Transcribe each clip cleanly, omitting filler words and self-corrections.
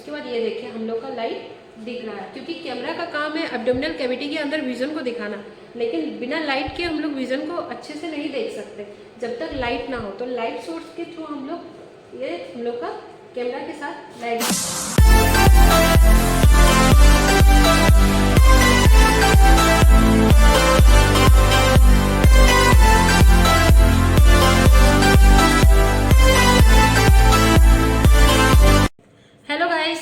उसके बाद ये देखिए हम लोग का लाइट दिख रहा है, क्योंकि कैमरा का काम है एब्डोमिनल कैविटी के अंदर विजन को दिखाना, लेकिन बिना लाइट के हम लोग विजन को अच्छे से नहीं देख सकते जब तक लाइट ना हो। तो लाइट सोर्स के थ्रू हम लोग ये हम लोग का कैमरा के साथ light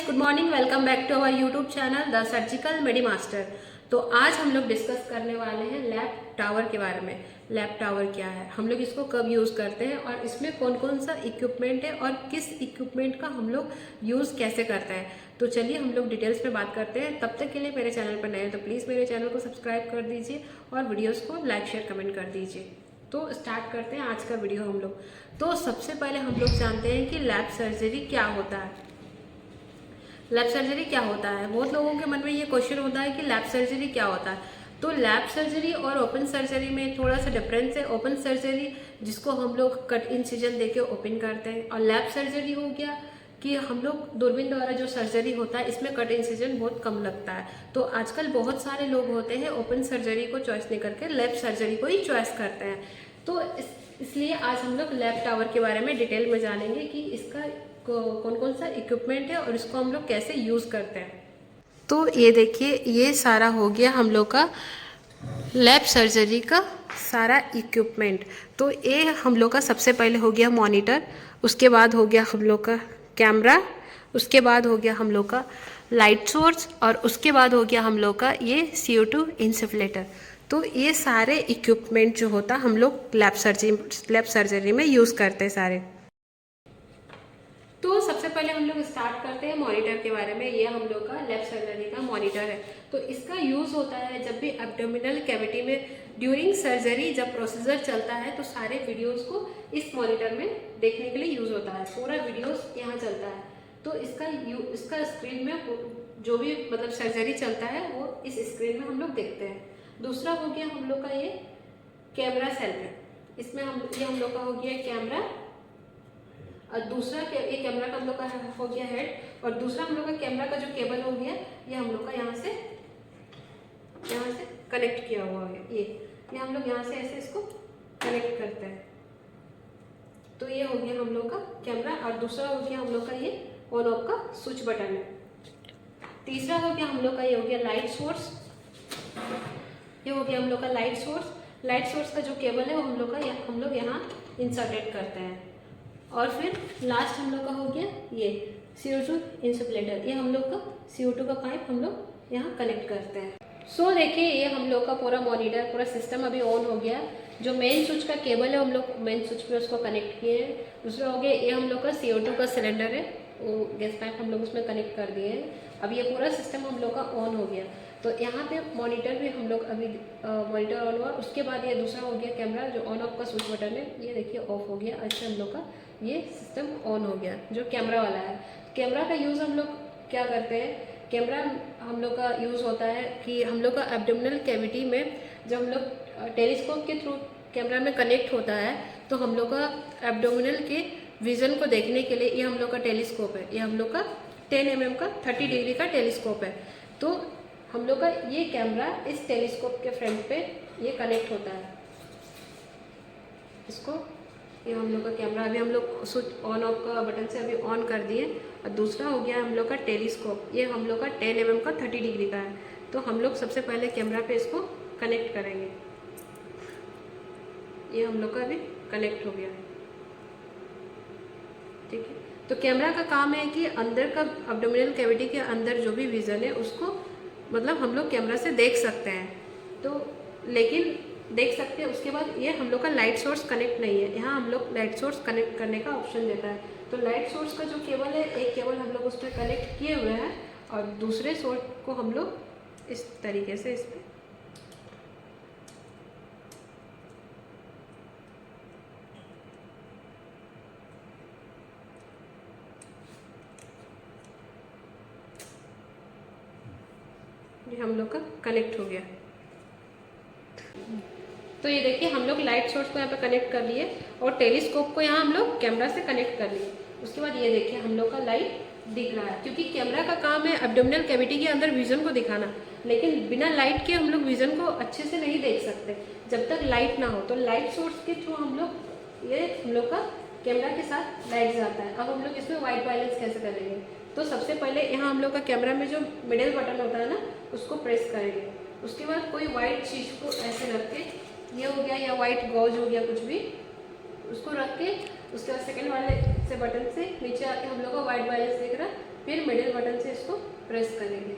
good morning, welcome back to our YouTube channel the surgical medi master. तो आज हम लोग डिस्कस करने वाले हैं लैब टावर के बारे में। लैब टावर क्या है, हम लोग इसको कब यूज़ करते हैं और इसमें कौन कौन सा इक्विपमेंट है और किस इक्विपमेंट का हम लोग यूज़ कैसे करते हैं। तो चलिए हम लोग डिटेल्स में बात करते हैं। तब तक के लिए मेरे चैनल पर नए हैं तो प्लीज़ मेरे चैनल को सब्सक्राइब कर दीजिए और वीडियोज़ को लाइक शेयर कमेंट कर दीजिए। तो स्टार्ट करते हैं आज का वीडियो हम लोग। तो सबसे पहले हम लोग जानते हैं कि लैब सर्जरी क्या होता है। लैब सर्जरी क्या होता है, बहुत लोगों के मन में ये क्वेश्चन होता है कि लैब सर्जरी क्या होता है। तो लैब सर्जरी और ओपन सर्जरी में थोड़ा सा डिफरेंस है। ओपन सर्जरी जिसको हम लोग कट इंसिजन देके ओपन करते हैं, और लैब सर्जरी हो गया कि हम लोग दूरबीन द्वारा जो सर्जरी होता है इसमें कट इंसिजन बहुत कम लगता है। तो आजकल बहुत सारे लोग होते हैं ओपन सर्जरी को चॉइस नहीं करके लैब सर्जरी को ही चॉइस करते हैं। तो इसलिए आज हम लोग लैब टावर के बारे में डिटेल में जानेंगे कि इसका कौन कौन सा इक्विपमेंट है और इसको हम लोग कैसे यूज़ करते हैं। तो ये देखिए, ये सारा हो गया हम लोग का लैब सर्जरी का सारा इक्विपमेंट। तो ये हम लोग का सबसे पहले हो गया मॉनिटर, उसके बाद हो गया हम लोग का कैमरा, उसके बाद हो गया हम लोग का लाइट सोर्स, और उसके बाद हो गया हम लोग का ये CO2 इंसुफ्लेटर। तो ये सारे इक्विपमेंट जो होता हम लोग लैब सर्जरी में यूज़ करते हैं सारे। तो सबसे पहले हम लोग स्टार्ट करते हैं मॉनिटर के बारे में। ये हम लोग का लैब सर्जरी का मॉनिटर है। तो इसका यूज़ होता है जब भी एब्डोमिनल कैविटी में ड्यूरिंग सर्जरी जब प्रोसीजर चलता है तो सारे वीडियोस को इस मॉनिटर में देखने के लिए यूज़ होता है। पूरा वीडियोस यहाँ चलता है। तो इसका स्क्रीन में जो भी मतलब सर्जरी चलता है वो इस स्क्रीन में हम लोग देखते हैं। दूसरा हो गया हम लोग का ये कैमरा सेल्फ। इसमें ये हम लोग का हो गया कैमरा, और दूसरा ये कैमरा का हम लोग का हो गया हेड, और दूसरा हम लोग का कैमरा का जो केबल हो गया ये हम लोग का यहाँ से कनेक्ट किया हुआ है। ये हम लोग यहाँ से ऐसे इसको कनेक्ट करते हैं। तो ये हो गया हम लोग का कैमरा, और दूसरा हो गया हम लोग का ये ऑन ऑफ का स्विच बटन है। तीसरा हो गया हम लोग का ये हो गया लाइट सोर्स। ये हो गया हम लोग का लाइट सोर्स। लाइट सोर्स का जो केबल है वो हम लोग यहाँ इंसर्टेड करते हैं। और फिर लास्ट हम लोग का हो गया ये CO2 इंसुफ्लेटर। ये हम लोग का CO2 का पाइप हम लोग यहाँ कनेक्ट करते हैं। सो देखिए, ये हम लोग का पूरा मॉनिटर पूरा सिस्टम अभी ऑन हो गया। जो मेन स्विच का केबल है हम लोग मेन स्विच पे उसको कनेक्ट किए हैं। दूसरा हो गया ये हम लोग का CO2 का सिलेंडर है, वो गैस पाइप हम लोग उसमें कनेक्ट कर दिए हैं। अब ये पूरा सिस्टम हम लोग का ऑन हो गया। तो यहाँ पे मॉनिटर भी हम लोग अभी मॉनिटर ऑन हुआ। उसके बाद ये दूसरा हो गया कैमरा, जो ऑन ऑफ का स्विच बटन है ये देखिए ऑफ हो गया। अच्छा, हम लोग का ये सिस्टम ऑन हो गया जो कैमरा वाला है। कैमरा का यूज़ हम लोग क्या करते हैं, कैमरा हम लोग का यूज़ होता है कि हम लोग का एब्डोमिनल कैविटी में जब हम लोग टेलीस्कोप के थ्रू कैमरा में कनेक्ट होता है तो हम लोग का एब्डोमिनल के विज़न को देखने के लिए ये हम लोग का टेलीस्कोप है। ये हम लोग का 10 mm का 30 डिग्री का टेलीस्कोप है। तो हम लोग का ये कैमरा इस टेलीस्कोप के फ्रंट पे ये कनेक्ट होता है। इसको ये हम लोग का कैमरा अभी हम लोग स्विच ऑन ऑफ का बटन से अभी ऑन कर दिए। और दूसरा हो गया हम लोग का टेलीस्कोप। ये हम लोग का 10 mm का 30 डिग्री का है। तो हम लोग सबसे पहले कैमरा पे इसको कनेक्ट करेंगे। ये हम लोग का अभी कनेक्ट हो गया है, ठीक है। तो कैमरा का काम है कि अंदर का एब्डोमिनल कैविटी के अंदर जो भी विजन है उसको मतलब हम लोग कैमरा से देख सकते हैं। तो लेकिन देख सकते हैं, उसके बाद ये हम लोग का लाइट सोर्स कनेक्ट नहीं है। यहाँ हम लोग लाइट सोर्स कनेक्ट करने का ऑप्शन देता है। तो लाइट सोर्स का जो केबल है, एक केबल हम लोग उस पर कनेक्ट किए हुए हैं, और दूसरे सोर्स को हम लोग इस तरीके से इस पर हम लोग का कनेक्ट हो गया। तो ये देखिए, हम लोग लाइट सोर्स को यहाँ पे कनेक्ट कर लिए और टेलीस्कोप को यहाँ हम लोग कैमरा से कनेक्ट कर लिए। उसके बाद ये देखिए हम लोग का लाइट दिख रहा है, क्योंकि कैमरा का काम है एब्डोमिनल कैविटी के अंदर विजन को दिखाना, लेकिन बिना लाइट के हम लोग विजन को अच्छे से नहीं देख सकते जब तक लाइट ना हो। तो लाइट सोर्स के थ्रू हम लोग ये हम लोग का कैमरा के साथ लाइट जाता है। अब हम लोग इसमें वाइट बैलेंस कैसे करेंगे, तो सबसे पहले यहाँ हम लोग का कैमरा में जो मिडिल बटन होता है ना, उसको प्रेस करेंगे। उसके बाद कोई वाइट चीज़ को ऐसे रख के, ये हो गया या वाइट गॉज हो गया, कुछ भी उसको रख के उसके बाद सेकंड वाले से बटन से नीचे आके हम लोग का वाइट बैलेंस दिख रहा है, फिर मिडिल बटन से इसको प्रेस करेंगे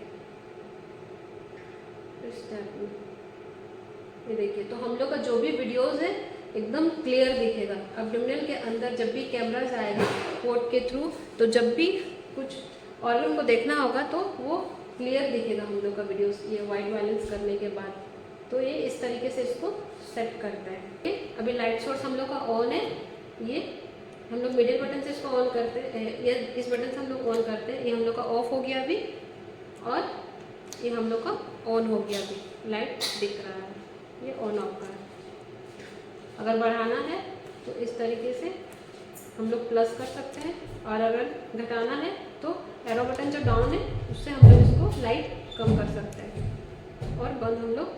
इस टाइप में। ये देखिए, तो हम लोग का जो भी वीडियोस है एकदम क्लियर दिखेगा। एब्डोमिनल के अंदर जब भी कैमरा जाएगा पोर्ट के थ्रू, तो जब भी कुछ ऑर्गन को देखना होगा तो वो क्लियर दिखेगा हम लोग का वीडियोस, ये वाइट बैलेंस करने के बाद। तो ये इस तरीके से इसको सेट करता है। अभी लाइट सोर्स हम लोग का ऑन है, ये हम लोग मिडिल बटन से इसको ऑन करते हैं, ये इस बटन से हम लोग ऑन करते हैं, ये हम लोग का ऑफ हो गया अभी, और ये हम लोग का ऑन हो गया अभी, लाइट दिख रहा है, ये ऑन ऑफ का है। अगर बढ़ाना है तो इस तरीके से हम लोग प्लस कर सकते हैं, और अगर घटाना है तो एरो बटन जो डाउन है उससे हम लोग इसको लाइट कम कर सकते हैं, और बंद हम लोग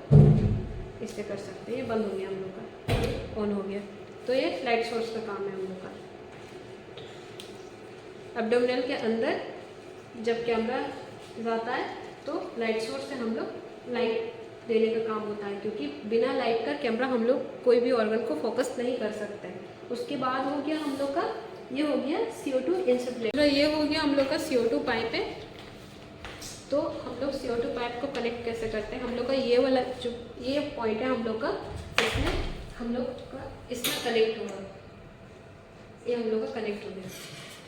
इससे कर सकते हैं। ये बंद हो गया हम लोग का, ऑन हो गया। तो ये लाइट सोर्स का काम है हम लोग का। एब्डोमिनल के अंदर जब कैमरा जाता है तो लाइट सोर्स से हम लोग लाइट देने का काम होता है, क्योंकि बिना लाइट का कैमरा हम लोग कोई भी ऑर्गन को फोकस नहीं कर सकते हैं। उसके बाद हो गया हम लोग का, ये हो गया CO2 इंसुलेटर, ये हो गया हम लोग का CO2 पाइप है। तो हम लोग CO2 पाइप को कनेक्ट कैसे करते हैं, हम लोग का ये वाला जो ये पॉइंट है हम लोग का, इसमें हम लोग का इसमें कनेक्ट होगा, ये हम लोग का कनेक्ट हो गया।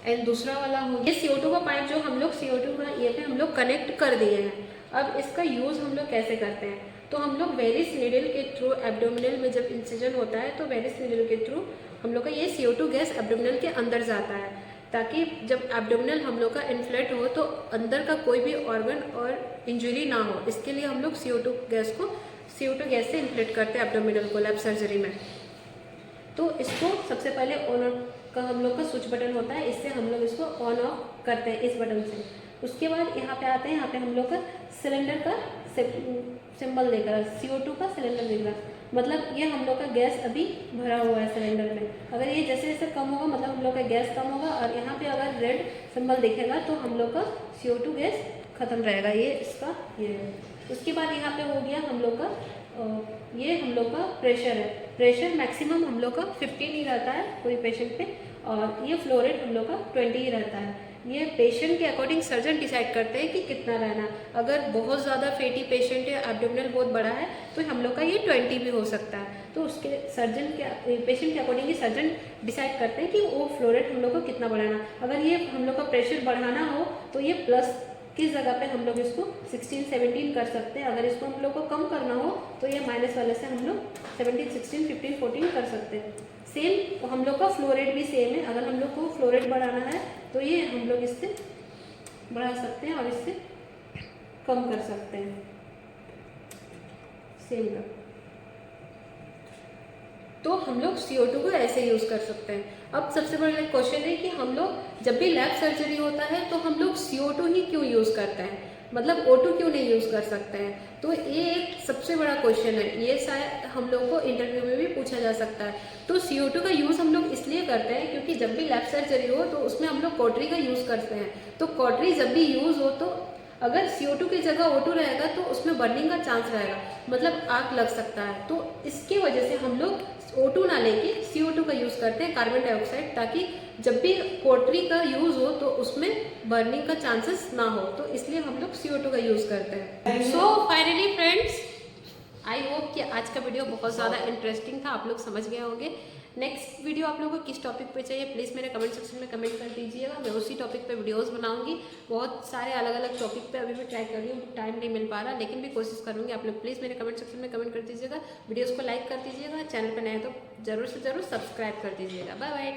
एंड दूसरा वाला हो गया CO2 का पाइप, जो हम लोग CO2 का ये पे हम लोग कनेक्ट कर दिए हैं। अब इसका यूज़ हम लोग कैसे करते हैं, तो हम लोग वेरिस नीडल के थ्रू एब्डोमिनल में जब इंसिजन होता है तो वेरिस नीडल के थ्रू हम लोग का ये CO2 गैस एब्डोमिनल के अंदर जाता है, ताकि जब एब्डोमिनल हम लोग का इन्फ्लेट हो तो अंदर का कोई भी ऑर्गन और इंजरी ना हो। इसके लिए हम लोग CO2 गैस से इन्फ्लेट करते हैं एब्डोमिनल को लैब सर्जरी में। तो इसको सबसे पहले ऑन ऑफ का हम लोग का स्विच बटन होता है, इससे हम लोग इसको ऑन ऑफ करते हैं इस बटन से। उसके बाद यहाँ पे आते हैं, यहाँ पे हम लोग का सिलेंडर का सिंबल दिख रहा है, CO2 का सिलेंडर दिख रहा है, मतलब ये हम लोग का गैस अभी भरा हुआ है सिलेंडर में। अगर ये जैसे जैसे कम होगा मतलब हम लोग का गैस कम होगा, और यहाँ पे अगर रेड सिंबल दिखेगा तो हम लोग का CO2 गैस खत्म रहेगा, ये इसका ये है। उसके बाद यहाँ पे हो गया हम लोग का ये हम लोग का प्रेशर है। प्रेशर मैक्सिमम हम लोग का 15 ही रहता है कोई पेशेंट पे, और ये फ्लो रेट हम लोग का 20 ही रहता है। ये पेशेंट के अकॉर्डिंग सर्जन डिसाइड करते हैं कि कितना रहना। अगर बहुत ज़्यादा फैटी पेशेंट है, एब्डोमिनल बहुत बड़ा है, तो हम लोग का ये 20 भी हो सकता है। तो उसके सर्जन के पेशेंट के अकॉर्डिंग सर्जन डिसाइड करते हैं कि वो फ्लो रेट हम लोग को कितना बढ़ाना। अगर ये हम लोग का प्रेशर बढ़ाना हो तो ये प्लस की जगह पे हम लोग इसको 16-17 कर सकते हैं। अगर इसको हम लोग को कम करना हो तो ये माइनस वाले से हम लोग 17, 16, 15, 14 कर सकते हैं। सेम हम लोग का फ्लो रेट भी सेम है। अगर हम लोग को फ्लो रेट बढ़ाना है तो ये हम लोग इससे बढ़ा सकते हैं और इससे कम कर सकते हैं, सेम का। तो हम लोग CO2 को ऐसे यूज़ कर सकते हैं। अब सबसे बड़ा क्वेश्चन है कि हम लोग जब भी लैब सर्जरी होता है तो हम लोग CO2 ही क्यों यूज़ करते हैं, मतलब O2 क्यों नहीं यूज़ कर सकते हैं। तो ये एक सबसे बड़ा क्वेश्चन है, ये शायद हम लोग को इंटरव्यू में भी पूछा जा सकता है। तो CO2 का यूज़ हम लोग इसलिए करते हैं क्योंकि जब भी लैब सर्जरी हो तो उसमें हम लोग कॉटरी का यूज़ करते हैं। तो कॉटरी जब भी यूज़ हो तो अगर CO2 की जगह O2 रहेगा तो उसमें बर्निंग का चांस रहेगा, मतलब आग लग सकता है। तो इसकी वजह से हम लोग O2 ना लेके CO2 का यूज़ करते हैं, कार्बन डाइऑक्साइड, ताकि जब भी कॉटरी का यूज़ हो तो उसमें बर्निंग का चांसेस ना हो। तो इसलिए हम लोग CO2 का यूज़ करते हैं। So finally friends, I hope कि आज का वीडियो बहुत ज़्यादा इंटरेस्टिंग था, आप लोग समझ गए होंगे। नेक्स्ट वीडियो आप लोगों को किस टॉपिक पे चाहिए प्लीज़ मेरे कमेंट सेक्शन में कमेंट कर दीजिएगा। मैं उसी टॉपिक पे वीडियोस बनाऊंगी। बहुत सारे अलग अलग टॉपिक पे अभी भी ट्राई कर रही हूँ, टाइम नहीं मिल पा रहा, लेकिन भी कोशिश करूँगी। आप लोग प्लीज़ मेरे कमेंट सेक्शन में कमेंट कर दीजिएगा, वीडियोज़ को लाइक कर दीजिएगा, चैनल पर नए तो ज़रूर से ज़रूर सब्सक्राइब कर दीजिएगा। Bye bye.